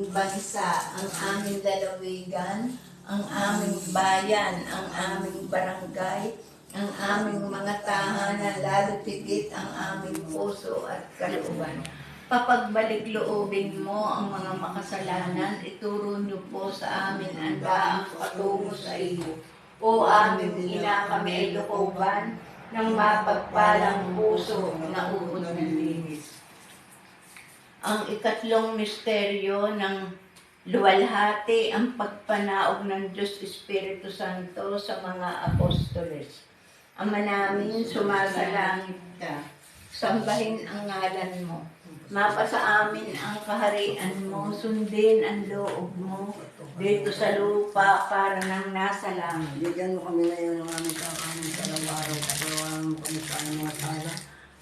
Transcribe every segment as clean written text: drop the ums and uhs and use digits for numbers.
aming bansa, ang aming lalawigan, ang aming bayan, ang aming barangay, ang aming mga tahanan, lalo tigit ang aming puso at kalooban. Papagbalik-loobin mo ang mga makasalanan, ituro niyo po sa amin ang daang patungo sa iyo. O aming ina, kami ay looban ng mapagpalang puso na ubod ng linis. Ang ikatlong misteryo ng luwalhati, ang pagpanaog ng Diyos Espiritu Santo sa mga apostoles. Ama namin, sumasalangit ka, sambahin ang ngalan mo. Mapasa amin ang kaharian mo, sundin ang loob mo dito sa lupa para nang nasa langit. Bigyan mo kami ngayon ng aming kakanin sa araw-araw, pagawalan mo kami sa aming mga sala,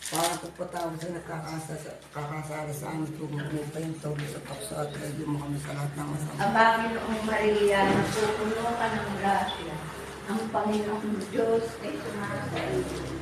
para pagpatawag sa nakakasala sa aming tugong mo pa yung tawag sa paksa at lagyan mo kami sa lahat ng masama. Abangin noong Maria, napupuno ka ng grasya, ang Panginoong Diyos ay sumasa iyo.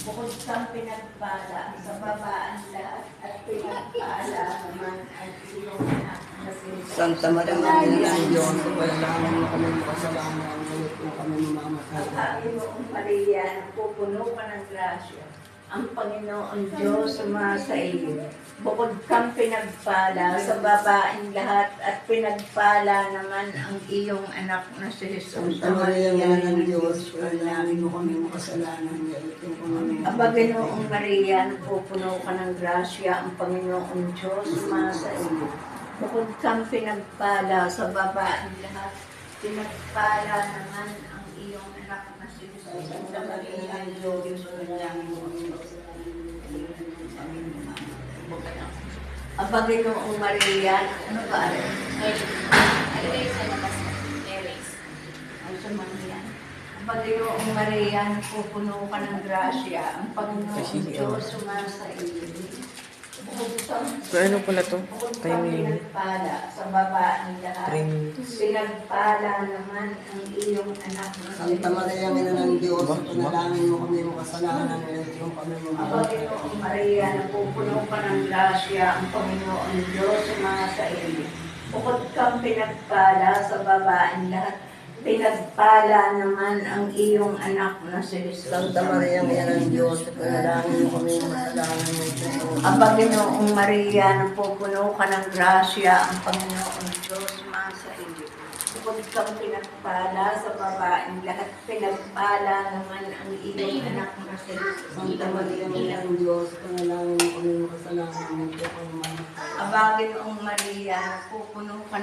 Bukod kang pinagpala sa babaan lahat at pinagpala naman ang iyong anak na si Santa Maria, ng Diyos, pagpalaman mo kami ng kasalanan, ngayon mo kami mamamatay. Abangin noong Maria, napupuno ka ng grasya, ang Panginoong Diyos sumasa iyo. Bukod kang pinagpala sa babaeng lahat at pinagpala naman ang iyong anak na si Jesus. Santa Maria, ng Diyos, pagpalaman mo kami ng kasalanan, ngayon mo kami mamamatay. Abanginoong Maria, napupuno ka ng grasya, ang Panginoong Diyos sumasa iyo. Bukod kang pinagpala sa babaeng lahat, pinagpala naman ang iyong anak na si Jesus. Santa Maria, ng Diyos, pagpalaman mo kami ng kasalanan. Abanginoong Maria, ano ba? Ang Maria. Abanginoong Maria, napupuno ka ng grasya, ang Panginoong Diyos sumasa iyo. Ano pala to? Bukod kang Timing. pinagpala sa babaeng lahat, 3 minutes. pinagpala naman ang iyong anak na si Santa Maria, ng Diyos, panalangin mo kami ng kasalanan, ngayon mo kami mamamatay. Abanginoong Maria, napupuno ka ng grasya, ang Panginoong Diyos sumasa iyo. Bukod kang pinagpala sa babaeng lahat, pinagpala naman ang iyong anak na si Jesus. Santa Maria, ng Diyos, panalangin mo kami ng kasalanan, ngayon mo Abanginoong Maria, napupuno ka ng grasya, ang Panginoong Diyos sumasa iyo. Bukod kang pinagpala sa babaeng lahat, pinagpala naman ang iyong anak na si Jesus. Santa Maria, ng Diyos, panalangin mo kami ng kasalanan, ngayon mo kami mamamatay. Abanginoong Maria, napupuno ka